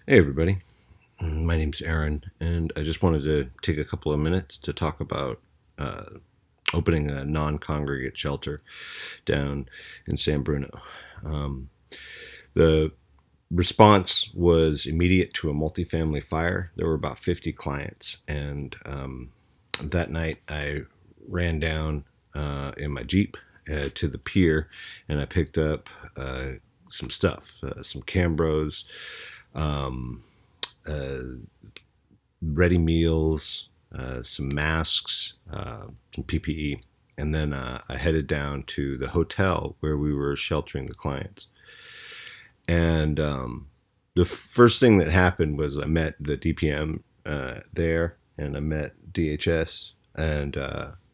Hey, everybody. My name's Aaron, and I just wanted to take a couple of minutes to talk about uh, opening a non-congregate shelter down in San Bruno. Um, the response was immediate to a multifamily fire. There were about 50 clients, and that night I ran down in my Jeep to the pier, and I picked up some stuff, some Cambros, um, uh, ready meals, some masks, some PPE, and then I headed down to the hotel where we were sheltering the clients. And the first thing that happened was I met the DPM there, and I met DHS and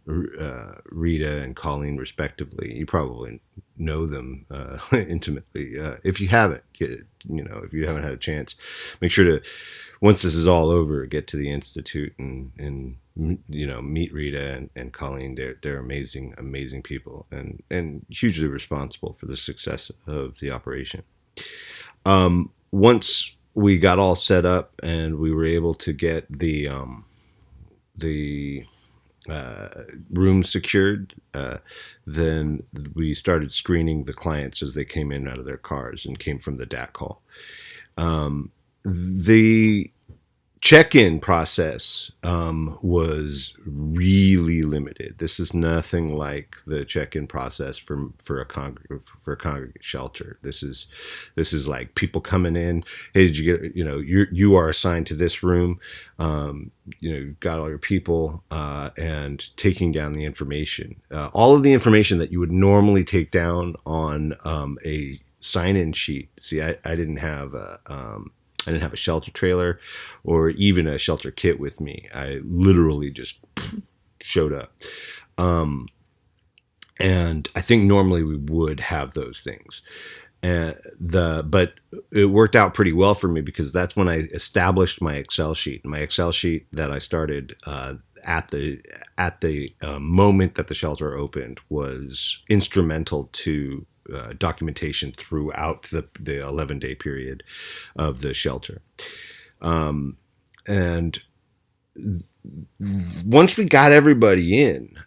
Rita and Colleen, respectively. You probably know them intimately. If you haven't, if you haven't had a chance, make sure to, once this is all over, get to the institute and meet Rita and Colleen. They're amazing people and hugely responsible for the success of the operation. Once we got all set up and we were able to get the room secured, then we started screening the clients as they came in out of their cars and came from the DAC hall. The check-in process was really limited. This is nothing like the check-in process for a congregate shelter. This is like people coming in. Hey, did you get? You are assigned to this room. You've got all your people and taking down the information. All of the information that you would normally take down on a sign-in sheet. See, I didn't have I didn't have a shelter trailer or even a shelter kit with me. I literally just showed up. And I think normally we would have those things. But it worked out pretty well for me because that's when I established my Excel sheet. My Excel sheet that I started at the moment that the shelter opened was instrumental to documentation throughout the 11-day period of the shelter. And once we got everybody in,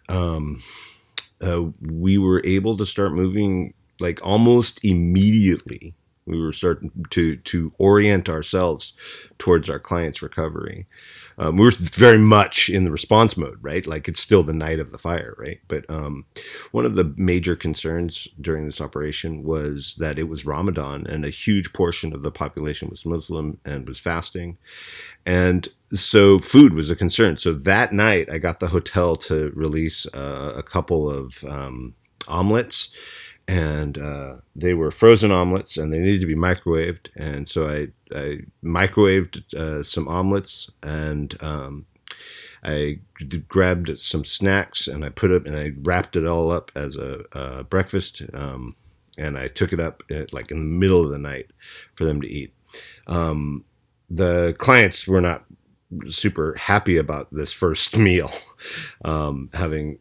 we were able to start moving like almost immediately. We were starting to orient ourselves towards our clients' recovery. We were very much in the response mode, right? Like it's still the night of the fire, right? But one of the major concerns during this operation was that it was Ramadan and a huge portion of the population was Muslim and was fasting. And so food was a concern. So that night I got the hotel to release a couple of omelets, and they were frozen omelets and they needed to be microwaved. And so I microwaved some omelets, and I grabbed some snacks and I put it and I wrapped it all up as a breakfast. And I took it up like in the middle of the night for them to eat. The clients were not super happy about this first meal, having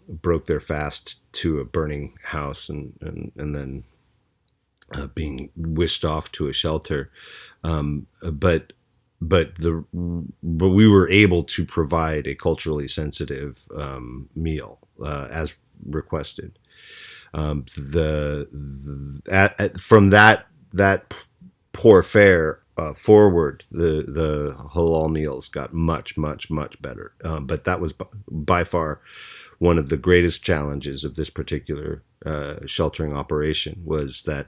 broke their fast to a burning house and then being whisked off to a shelter. But we were able to provide a culturally sensitive meal as requested. From that poor fare forward, the halal meals got much better. But that was by far one of the greatest challenges of this particular sheltering operation, was that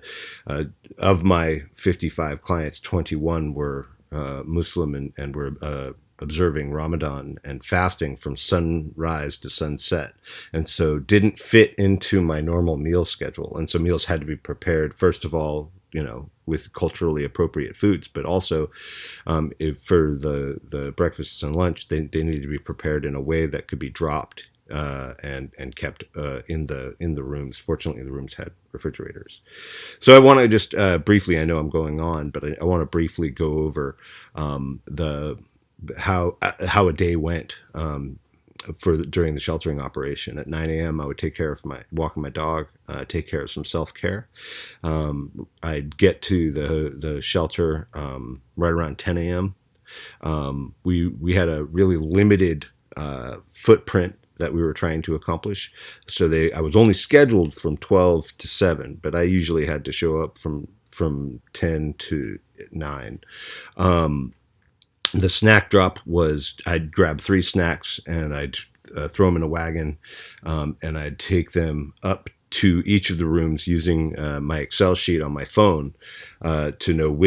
of my 55 clients, 21 were Muslim and were observing Ramadan and fasting from sunrise to sunset, and so didn't fit into my normal meal schedule. And so meals had to be prepared, first of all, with culturally appropriate foods, but also for the breakfasts and lunch, they needed to be prepared in a way that could be dropped and kept in the rooms. Fortunately, the rooms had refrigerators. So I want to just briefly, I know I'm going on, but I want to briefly go over how a day went. during the sheltering operation. At 9 a.m., I would take care of walking my dog, take care of some self-care. I'd get to the shelter right around 10 a.m. We had a really limited footprint that we were trying to accomplish. So I was only scheduled from 12 to 7, but I usually had to show up from 10 to 9. The snack drop was I'd grab 3 snacks and I'd throw them in a wagon, and I'd take them up to each of the rooms using my Excel sheet on my phone to know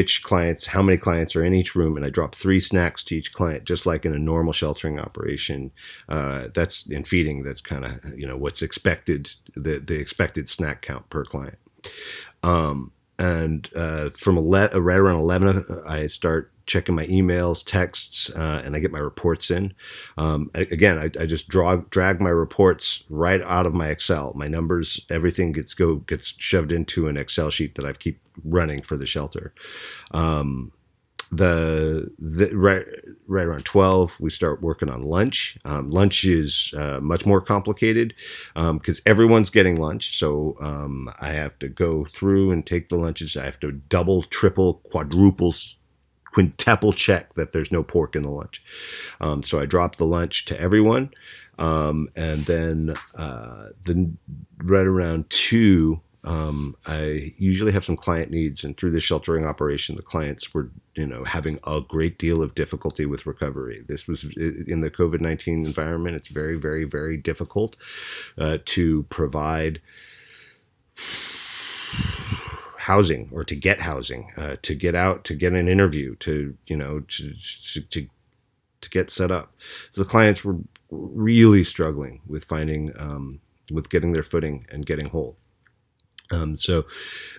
how many clients are in each room, and I drop 3 snacks to each client, just like in a normal sheltering operation. That's in feeding. That's kind of what's expected, the expected snack count per client. And from right around 11, I start checking my emails, texts, and I get my reports in. I just drag my reports right out of my Excel. My numbers, everything gets shoved into an Excel sheet that I keep running for the shelter. Right around 12, we start working on lunch. Lunch is much more complicated because everyone's getting lunch. So I have to go through and take the lunches. I have to double, triple, quintuple check that there's no pork in the lunch. So I drop the lunch to everyone. And then right around 2, I usually have some client needs, and through the sheltering operation, the clients were, having a great deal of difficulty with recovery. This was in the COVID-19 environment. It's very, very, very difficult to provide housing, or to get housing, to get out, to get an interview, to get set up. So the clients were really struggling with with getting their footing and getting whole. So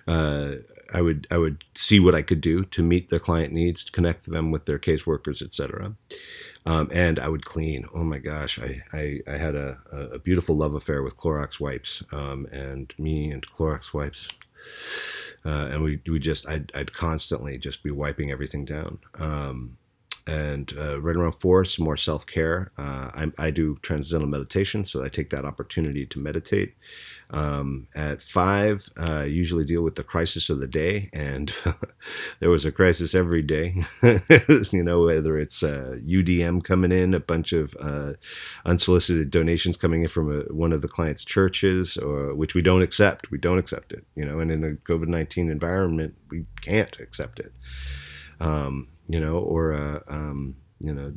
I would see what I could do to meet their client needs, to connect them with their caseworkers, etc. And I would clean. Oh my gosh, I had a beautiful love affair with Clorox wipes, and me and Clorox wipes. And I'd constantly just be wiping everything down. And right around 4, some more self-care. I do transcendental meditation, so I take that opportunity to meditate. At 5, I usually deal with the crisis of the day, and there was a crisis every day. Whether it's UDM coming in, a bunch of unsolicited donations coming in from one of the client's churches, which we don't accept. We don't accept it. And in a COVID-19 environment, we can't accept it.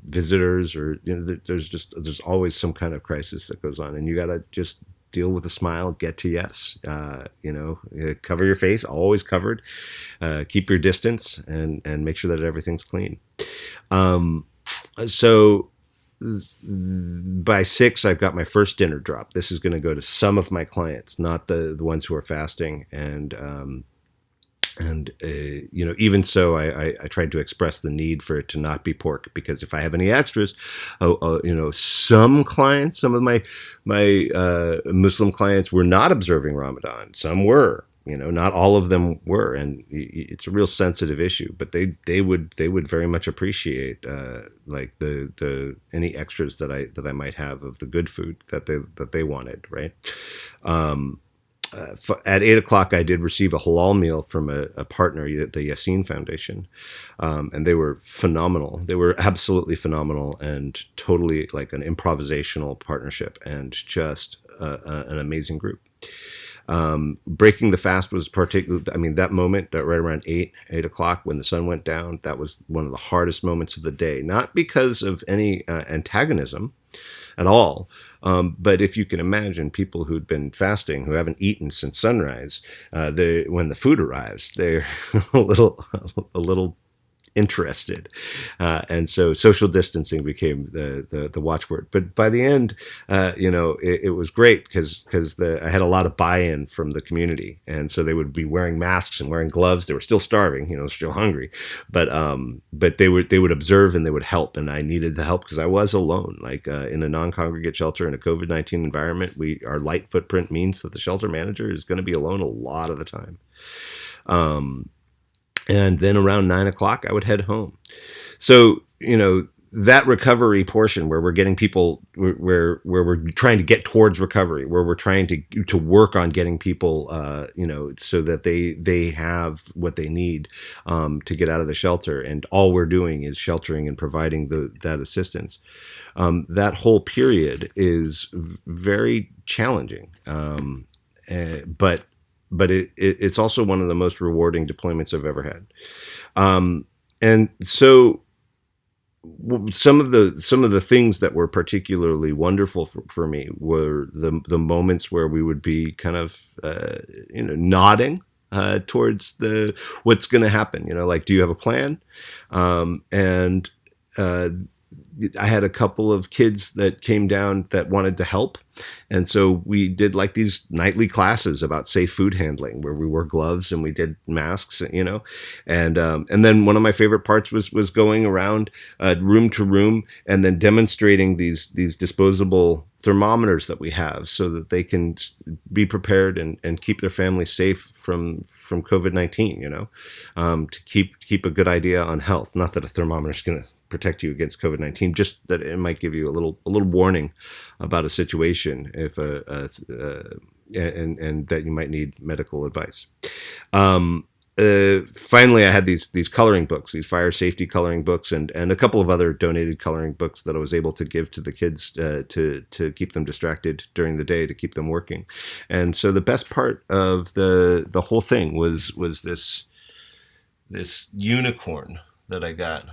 Visitors, or there's always some kind of crisis that goes on, and you gotta just deal with a smile, get to yes. Cover your face, always covered. Keep your distance, and make sure that everything's clean. So by 6, I've got my first dinner drop. This is going to go to some of my clients, not the ones who are fasting, and even so, I tried to express the need for it to not be pork, because if I have any extras, some clients, some of my Muslim clients were not observing Ramadan. Some were, not all of them were, and it's a real sensitive issue. But they would very much appreciate like the any extras that I might have of the good food that they wanted, right? At 8 o'clock, I did receive a halal meal from a partner, the Yassine Foundation, and they were phenomenal. They were absolutely phenomenal, and totally like an improvisational partnership, and just an amazing group. Breaking the fast was that moment right around 8 o'clock when the sun went down, that was one of the hardest moments of the day, not because of any antagonism at all. But if you can imagine people who'd been fasting, who haven't eaten since sunrise, when the food arrives, they're a little interested, and so social distancing became the watchword. But by the end, it was great because I had a lot of buy-in from the community, and so they would be wearing masks and wearing gloves. They were still starving, still hungry, but they would observe and they would help, and I needed the help because I was alone. Like in a non-congregate shelter in a COVID-19 environment, our light footprint means that the shelter manager is going to be alone a lot of the time. And then around 9 o'clock, I would head home. So, that recovery portion where we're getting people where we're trying to get towards recovery, where we're trying to work on getting people so that they have what they need to get out of the shelter, and all we're doing is sheltering and providing that assistance. That whole period is very challenging, but it's also one of the most rewarding deployments I've ever had. And so some of the things that were particularly wonderful for me were the moments where we would be kind of nodding towards the what's going to happen. Like, do you have a plan? And I had a couple of kids that came down that wanted to help. And so we did like these nightly classes about safe food handling where we wore gloves and we did masks, and then one of my favorite parts was going around room to room and then demonstrating these disposable thermometers that we have so that they can be prepared and keep their family safe from COVID-19, to keep a good idea on health. Not that a thermometer is going to protect you against COVID-19, just that it might give you a little warning about a situation if and that you might need medical advice. Finally, I had these coloring books, these fire safety coloring books, and a couple of other donated coloring books that I was able to give to the kids to keep them distracted during the day, to keep them working. And so the best part of the whole thing was this unicorn that I got.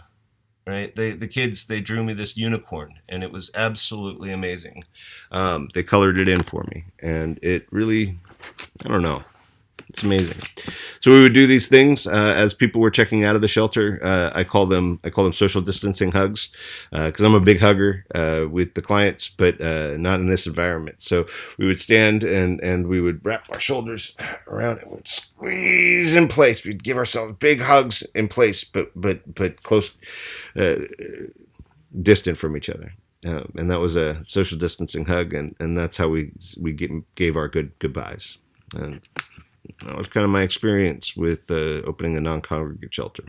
Right, the kids, they drew me this unicorn, and it was absolutely amazing. They colored it in for me, and it really, I don't know, it's amazing. So we would do these things as people were checking out of the shelter. I call them social distancing hugs, because I'm a big hugger with the clients, but not in this environment. So we would stand and we would wrap our shoulders around and would squeeze in place. We'd give ourselves big hugs in place, but close, distant from each other. And that was a social distancing hug, and that's how we gave our goodbyes. And that was kind of my experience with opening a non-congregate shelter.